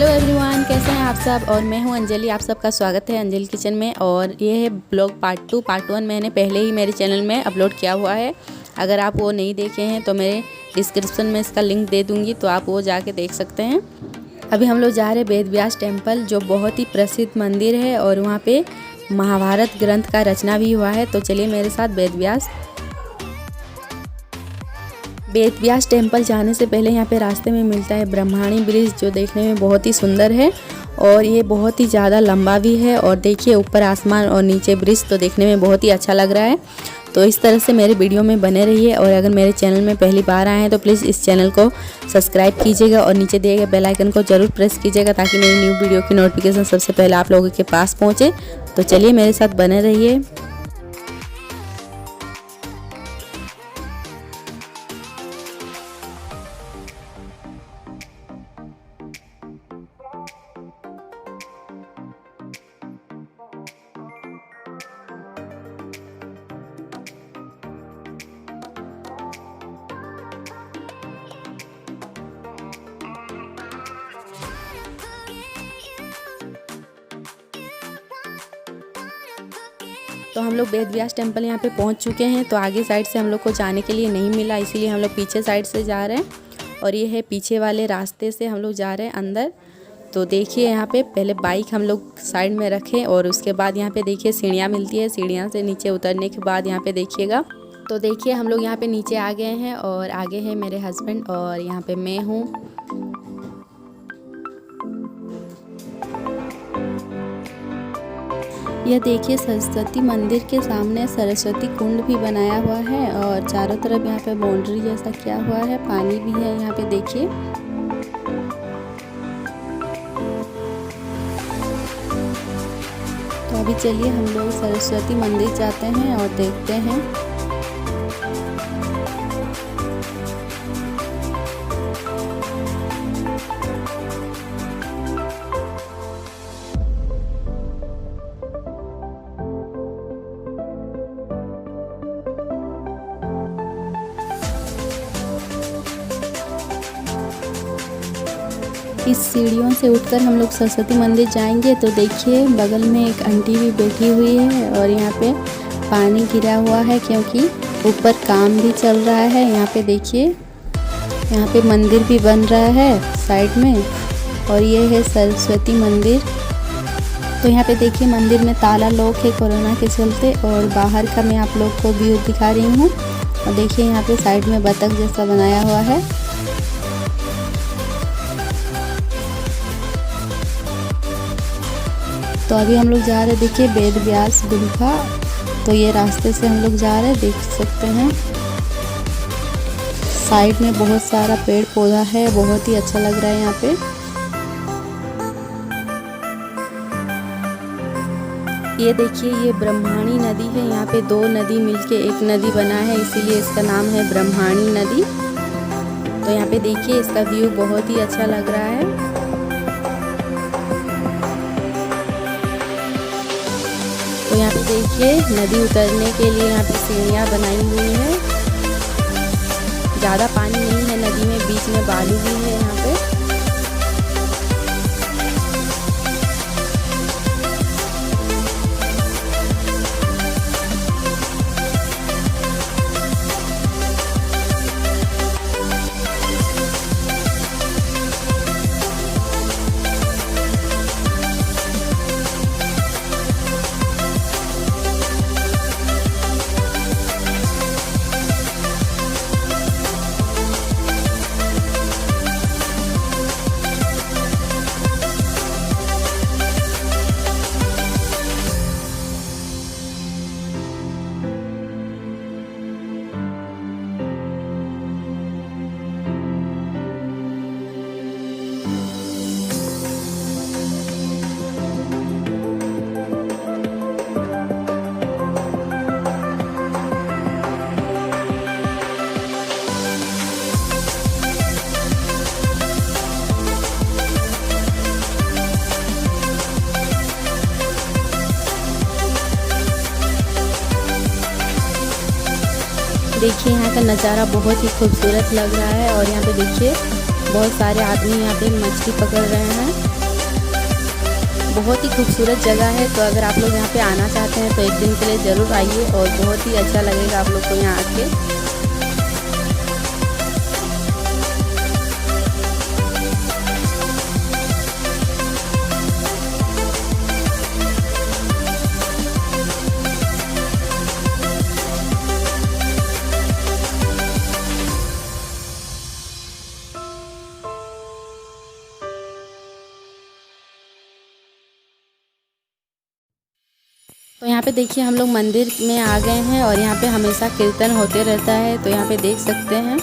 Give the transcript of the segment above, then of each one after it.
Hello everyone, कैसे हैं आप सब। और मैं हूं अंजलि, आप सबका स्वागत है अंजलि किचन में। और ये है ब्लॉग पार्ट 2। पार्ट 1 मैंने पहले ही मेरे चैनल में अपलोड किया हुआ है। अगर आप वो नहीं देखे हैं तो मेरे डिस्क्रिप्शन में इसका लिंक दे दूंगी, तो आप वो जाके देख सकते हैं। अभी हम लोग जा रहे हैं वेदव्यास टेम्पल, जो बहुत ही प्रसिद्ध मंदिर है और वहाँ पे महाभारत ग्रंथ का रचना भी हुआ है। तो चलिए मेरे साथ वेदव्यास टेम्पल जाने से पहले यहाँ पे रास्ते में मिलता है ब्रह्माणी ब्रिज, जो देखने में बहुत ही सुंदर है और ये बहुत ही ज़्यादा लंबा भी है। और देखिए ऊपर आसमान और नीचे ब्रिज, तो देखने में बहुत ही अच्छा लग रहा है। तो इस तरह से मेरे वीडियो में बने रहिए। और अगर मेरे चैनल में पहली बार आए हैं तो प्लीज़ इस चैनल को सब्सक्राइब कीजिएगा और नीचे दिए गए बेल आइकन को ज़रूर प्रेस कीजिएगा, ताकि मेरी न्यू वीडियो की नोटिफिकेशन सबसे पहले आप लोगों के पास पहुँचे। तो चलिए मेरे साथ बने रहिए। तो हम लोग वेदव्यास टेम्पल यहाँ पे पहुँच चुके हैं। तो आगे साइड से हम लोग को जाने के लिए नहीं मिला, इसीलिए हम लोग पीछे साइड से जा रहे हैं। और ये है पीछे वाले रास्ते से हम लोग जा रहे हैं अंदर। तो देखिए यहाँ पे पहले बाइक हम लोग साइड में रखें और उसके बाद यहाँ पे देखिए सीढ़ियाँ मिलती है। सीढ़ियाँ से नीचे उतरने के बाद यहाँ पे देखिएगा, तो देखिए हम लोग यहाँ पे नीचे आ गए हैं और आगे है मेरे हस्बैंड और यहाँ पे मैं हूँ। यह देखिए सरस्वती मंदिर के सामने सरस्वती कुंड भी बनाया हुआ है और चारों तरफ यहाँ पे बाउंड्री जैसा किया हुआ है, पानी भी है यहाँ पे देखिए। तो अभी चलिए हम लोग सरस्वती मंदिर जाते हैं और देखते हैं। इस सीढ़ियों से उठकर हम लोग सरस्वती मंदिर जाएंगे। तो देखिए बगल में एक आंटी भी बैठी हुई है और यहाँ पे पानी गिरा हुआ है, क्योंकि ऊपर काम भी चल रहा है। यहाँ पे देखिए यहाँ पे मंदिर भी बन रहा है साइड में, और ये है सरस्वती मंदिर। तो यहाँ पे देखिए मंदिर में ताला लॉक है कोरोना के चलते, और बाहर का मैं आप लोग को व्यू दिखा रही हूँ। और देखिए यहाँ पे साइड में बतख जैसा बनाया हुआ है। तो अभी हम लोग जा रहे हैं देखिए वेदव्यास गुफा। तो ये रास्ते से हम लोग जा रहे हैं, देख सकते हैं। साइड में बहुत सारा पेड़ पौधा है, बहुत ही अच्छा लग रहा है यहाँ पे। ये देखिए ये ब्रह्माणी नदी है। यहाँ पे दो नदी मिलके एक नदी बना है, इसीलिए इसका नाम है ब्रह्माणी नदी। तो यहाँ पे देखिए इसका व्यू बहुत ही अच्छा लग रहा है। तो यहाँ पे देखिए नदी उतरने के लिए यहाँ पे सीढ़ियाँ बनाई हुई है। ज़्यादा पानी नहीं है नदी में, बीच में बालू भी है यहाँ पे। देखिए यहाँ का नज़ारा बहुत ही खूबसूरत लग रहा है। और यहाँ पे देखिए बहुत सारे आदमी यहाँ पे मछली पकड़ रहे हैं। बहुत ही खूबसूरत जगह है। तो अगर आप लोग यहाँ पे आना चाहते हैं तो एक दिन के लिए ज़रूर आइए और बहुत ही अच्छा लगेगा आप लोग को यहाँ आके। तो यहाँ पे देखिए हम लोग मंदिर में आ गए हैं और यहाँ पे हमेशा कीर्तन होते रहता है। तो यहाँ पे देख सकते हैं।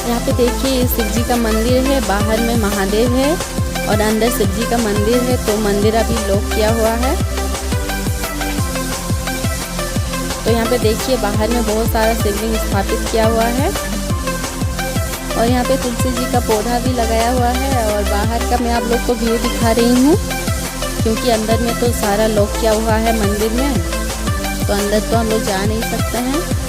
यहाँ पे देखिए शिव जी का मंदिर है, बाहर में महादेव है और अंदर शिव जी का मंदिर है। तो मंदिर अभी लॉक किया हुआ है। तो यहाँ पे देखिए बाहर में बहुत सारा शिवलिंग स्थापित किया हुआ है और यहाँ पे तुलसी जी का पौधा भी लगाया हुआ है। और बाहर का मैं आप लोग को व्यू दिखा रही हूँ क्योंकि अंदर में तो सारा लॉक किया हुआ है मंदिर में, तो अंदर तो हम लोग जा नहीं सकते हैं।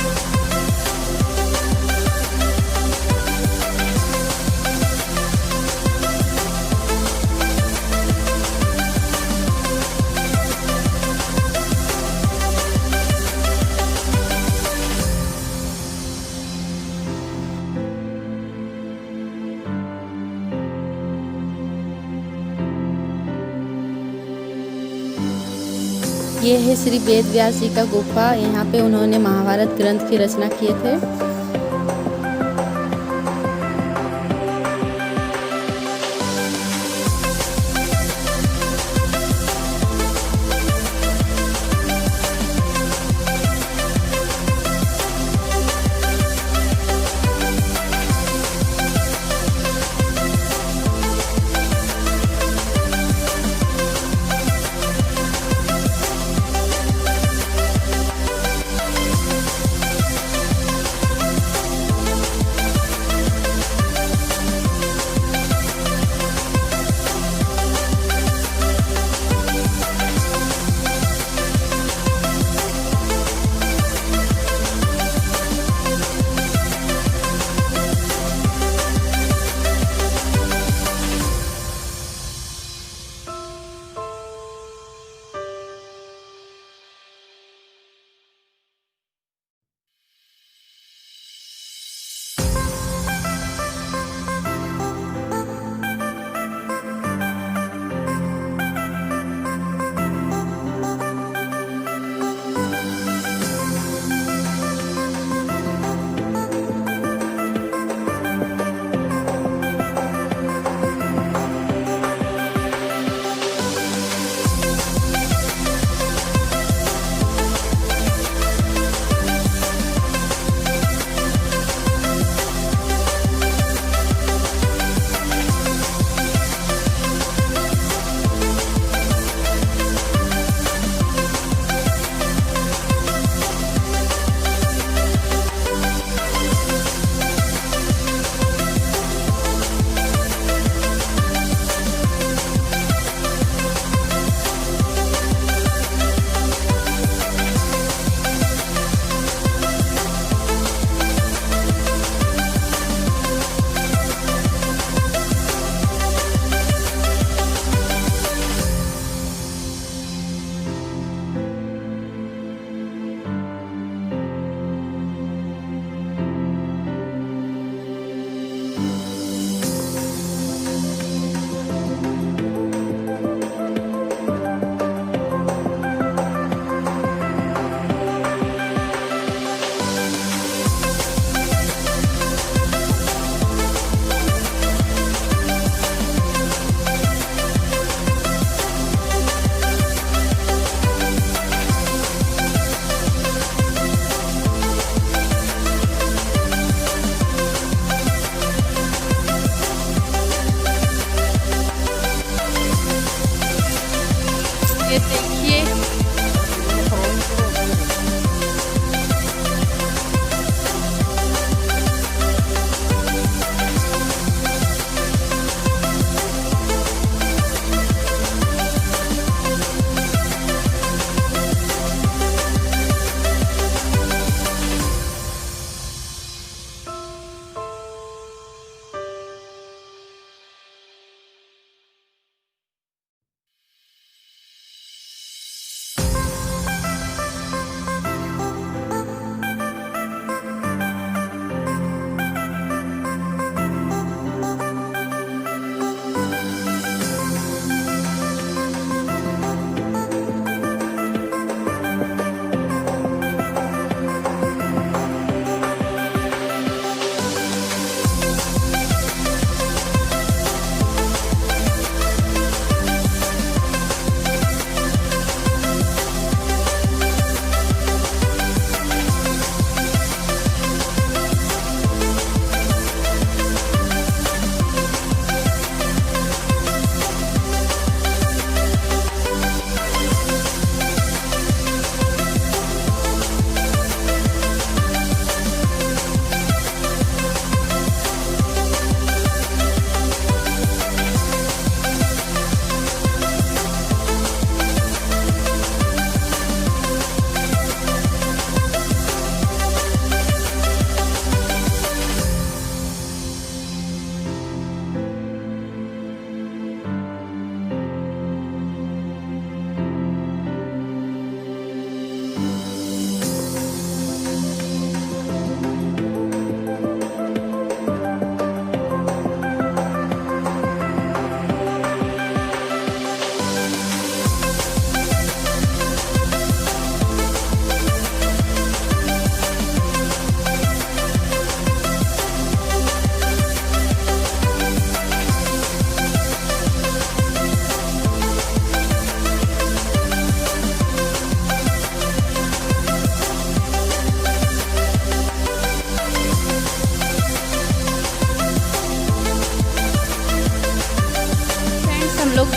ये है श्री वेदव्यास जी का गुफा। यहाँ पे उन्होंने महाभारत ग्रंथ की रचना किए थे।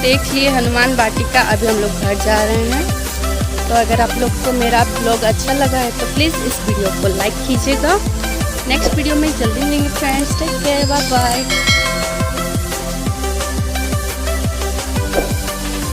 देख लिए हनुमान वाटिका। अभी हम लोग घर जा रहे हैं। तो अगर आप लोग को मेरा ब्लॉग अच्छा लगा है तो प्लीज़ इस वीडियो को लाइक कीजिएगा। नेक्स्ट वीडियो में जल्दी मिलेंगे friends. Take care, bye bye.